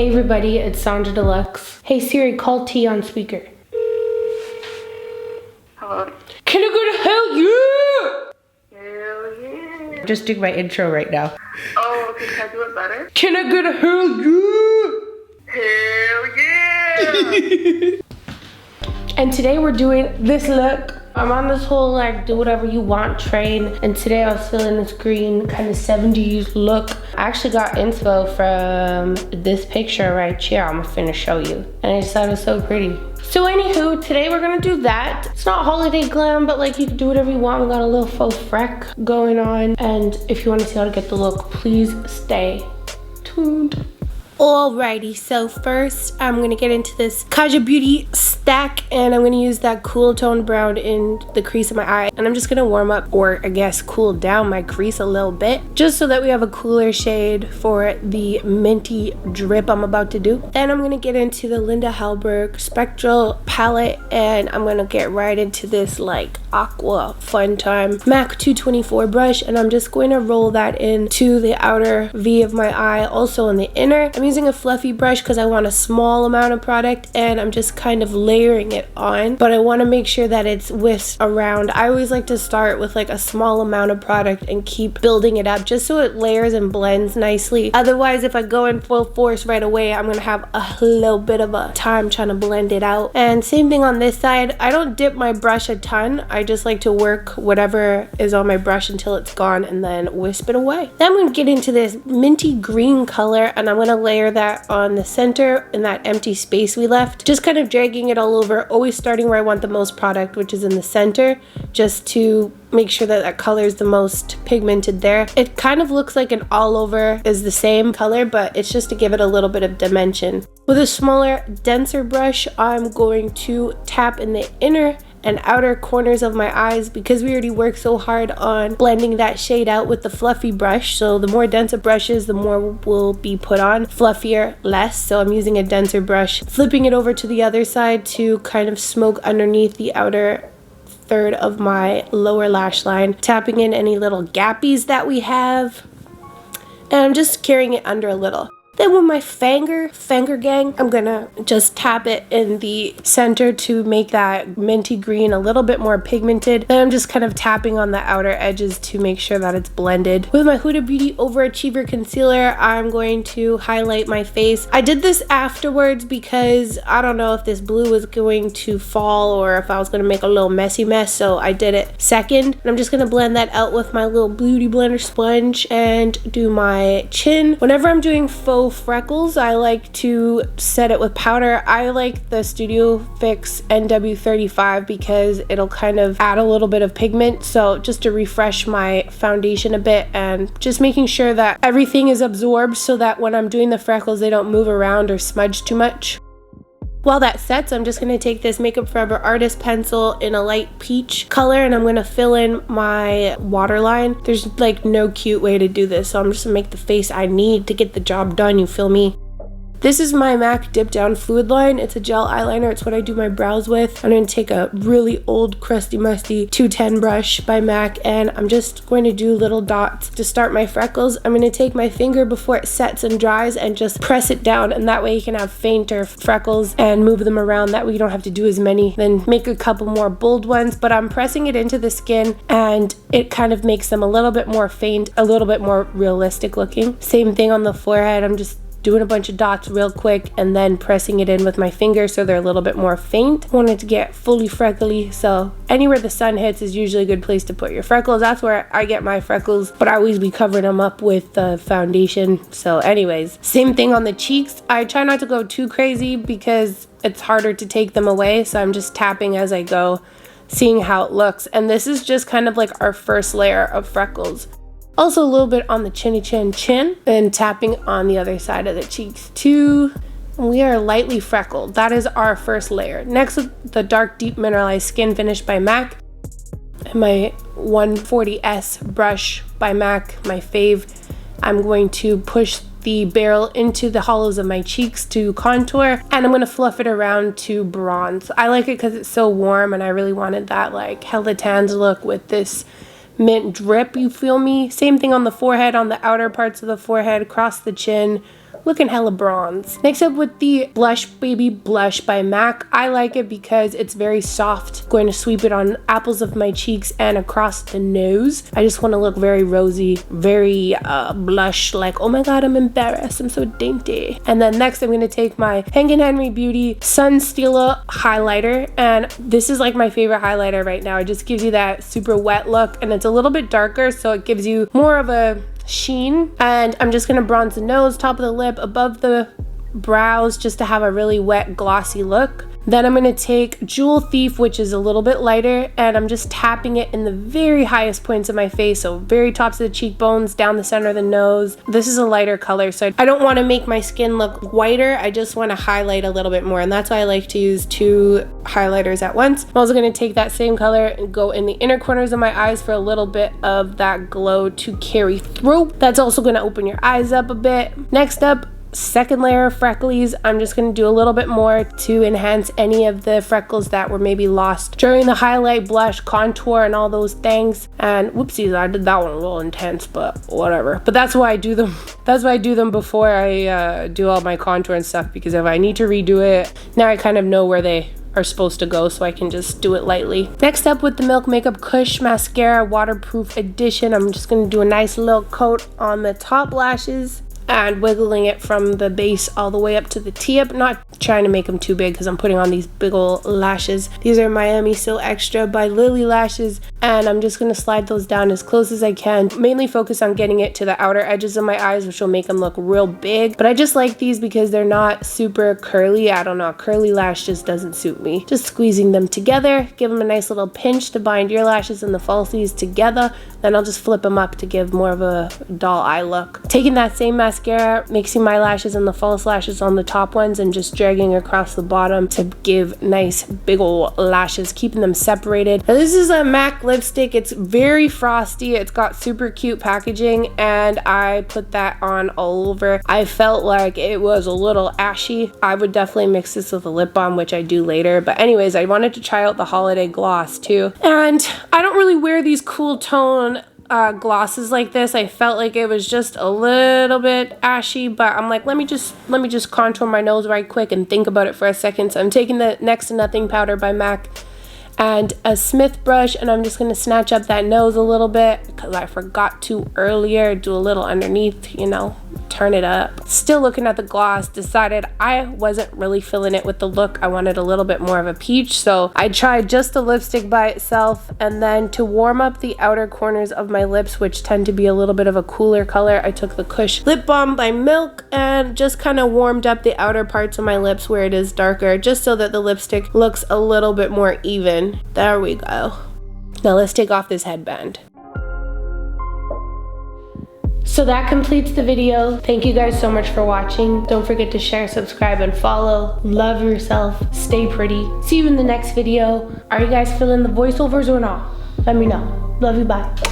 Hey everybody, it's Sonjdradeluxe. Hey Siri, call T on speaker. Hello? Can I go to hell? Yeah! Hell yeah. Just doing my intro right now. Oh, okay, can I do it better? Can I go to hell? Yeah! Hell yeah! And today we're doing this look. I'm on this whole like do whatever you want train, and today I was feeling this green kind of 70s look. I actually got inspo from this picture right here. I'm finna show you, and I just thought it was so pretty. So anywho, today we're gonna do that. It's not holiday glam, but like you can do whatever you want. We got a little faux freck going on, and if you want to see how to get the look, please stay tuned. Alrighty, so first I'm gonna get into this HUDA Beauty stack, and I'm gonna use that cool toned brown in the crease of my eye, and I'm just gonna warm up, or I guess cool down my crease a little bit, just so that we have a cooler shade for the minty drip I'm about to do. Then I'm gonna get into the Linda Halberg spectral palette, and I'm gonna get right into this like aqua fun time MAC 224 brush, and I'm just going to roll that into the outer V of my eye, also in the inner. I'm using a fluffy brush because I want a small amount of product, and I'm just kind of layering it on, but I want to make sure that it's whisked around. I always like to start with like a small amount of product and keep building it up just so it layers and blends nicely. Otherwise, if I go in full force right away, I'm gonna have a little bit of a time trying to blend it out. And same thing on this side. I don't dip my brush a ton. I just like to work whatever is on my brush until it's gone and then wisp it away. Then I'm gonna get into this minty green color, and I'm gonna layer that on the center in that empty space we left, just kind of dragging it all over, always starting where I want the most product, which is in the center, just to make sure that that color is the most pigmented there. It kind of looks like an all over is the same color, but it's just to give it a little bit of dimension. With a smaller, denser brush, I'm going to tap in the inner and outer corners of my eyes, because we already worked so hard on blending that shade out with the fluffy brush. So the more denser brushes, the more will be put on, fluffier less. So I'm using a denser brush, flipping it over to the other side to kind of smoke underneath the outer third of my lower lash line, tapping in any little gappies that we have, and I'm just carrying it under a little. Then with my finger gang, I'm gonna just tap it in the center to make that minty green a little bit more pigmented. Then I'm just kind of tapping on the outer edges to make sure that it's blended. With my Huda Beauty Overachiever concealer, I'm going to highlight my face. I did this afterwards because I don't know if this blue was going to fall or if I was gonna make a little messy mess, so I did it second. And I'm just gonna blend that out with my little beauty blender sponge and do my chin. Whenever I'm doing faux freckles, I like to set it with powder. I like the Studio Fix NW35 because it'll kind of add a little bit of pigment. So just to refresh my foundation a bit, and just making sure that everything is absorbed so that when I'm doing the freckles, they don't move around or smudge too much. While that sets, I'm just going to take this Makeup Forever Artist pencil in a light peach color, and I'm going to fill in my waterline. There's like no cute way to do this, so I'm just going to make the face I need to get the job done, you feel me? This is my MAC Dip Down Fluid Line. It's a gel eyeliner. It's what I do my brows with. I'm going to take a really old, crusty, musty 210 brush by MAC, and I'm just going to do little dots to start my freckles. I'm going to take my finger before it sets and dries and just press it down, and that way you can have fainter freckles and move them around. That way you don't have to do as many. Then make a couple more bold ones, but I'm pressing it into the skin, and it kind of makes them a little bit more faint, a little bit more realistic looking. Same thing on the forehead. I'm just doing a bunch of dots real quick and then pressing it in with my finger so they're a little bit more faint. I want it to get fully freckly, so anywhere the sun hits is usually a good place to put your freckles. That's where I get my freckles, but I always be covering them up with the foundation. So anyways, same thing on the cheeks. I try not to go too crazy because it's harder to take them away, so I'm just tapping as I go, seeing how it looks. And this is just kind of like our first layer of freckles. Also a little bit on the chin, and tapping on the other side of the cheeks too. We are lightly freckled. That is our first layer. Next, with the Dark Deep Mineralized Skin Finish by MAC, and my 140S brush by MAC, my fave. I'm going to push the barrel into the hollows of my cheeks to contour, and I'm going to fluff it around to bronze. I like it because it's so warm, and I really wanted that like hella tans look with this mint drip, you feel me? Same thing on the forehead, on the outer parts of the forehead, across the chin, looking hella bronze. Next up with the Blush Baby Blush by MAC. I like it because it's very soft. Going to sweep it on apples of my cheeks and across the nose. I just want to look very rosy, very blush, like, oh my god, I'm embarrassed, I'm so dainty. And then next I'm going to take my Hank & Henry Beauty Sun STEALUH highlighter, and this is like my favorite highlighter right now. It just gives you that super wet look, and it's a little bit darker, so it gives you more of a sheen. And I'm just going to bronze the nose, top of the lip, above the brows, just to have a really wet glossy look. Then I'm going to take Jewel Thief, which is a little bit lighter, and I'm just tapping it in the very highest points of my face, so very tops of the cheekbones, down the center of the nose. This is a lighter color, so I don't want to make my skin look whiter. I just want to highlight a little bit more, and that's why I like to use 2 highlighters at once. I'm also going to take that same color and go in the inner corners of my eyes for a little bit of that glow to carry through. That's also going to open your eyes up a bit. Next up, second layer of freckles. I'm just going to do a little bit more to enhance any of the freckles that were maybe lost during the highlight, blush, contour, and all those things. And whoopsies, I did that one a little intense, but whatever. But that's why I do them. That's why I do them before I do all my contour and stuff, because if I need to redo it, now I kind of know where they are supposed to go, so I can just do it lightly. Next up with the Milk Makeup Kush Mascara Waterproof Edition, I'm just going to do a nice little coat on the top lashes and wiggling it from the base all the way up to the tip. Not trying to make them too big because I'm putting on these big ol' lashes. These are Miami Still Extra by Lily Lashes, and I'm just going to slide those down as close as I can. Mainly focus on getting it to the outer edges of my eyes, which will make them look real big. But I just like these because they're not super curly. I don't know, curly lash just doesn't suit me. Just squeezing them together, give them a nice little pinch to bind your lashes and the falsies together. Then I'll just flip them up to give more of a doll eye look. Taking that same mascara, mixing my lashes and the false lashes on the top ones and just dragging across the bottom to give nice big old lashes, keeping them separated. Now this is a MAC lipstick. It's very frosty. It's got super cute packaging, and I put that on all over. I felt like it was a little ashy. I would definitely mix this with a lip balm, which I do later. But anyways, I wanted to try out the holiday gloss too. And I don't really wear these cool tone glosses like this. I felt like it was just a little bit ashy, but I'm like, let me just contour my nose right quick and think about it for a second. So I'm taking the Next to Nothing powder by MAC and a Smith brush, and I'm just going to snatch up that nose a little bit because I forgot to earlier. Do a little underneath, you know, turn it up. Still looking at the gloss, decided I wasn't really feeling it with the look. I wanted a little bit more of a peach, so I tried just the lipstick by itself. And then to warm up the outer corners of my lips, which tend to be a little bit of a cooler color, I took the Kush lip balm by Milk and just kind of warmed up the outer parts of my lips where it is darker, just so that the lipstick looks a little bit more even. There we go. Now let's take off this headband. So that completes the video. Thank you guys so much for watching. Don't forget to share, subscribe, and follow. Love yourself. Stay pretty. See you in the next video. Are you guys feeling the voiceovers or not? Let me know. Love you. Bye.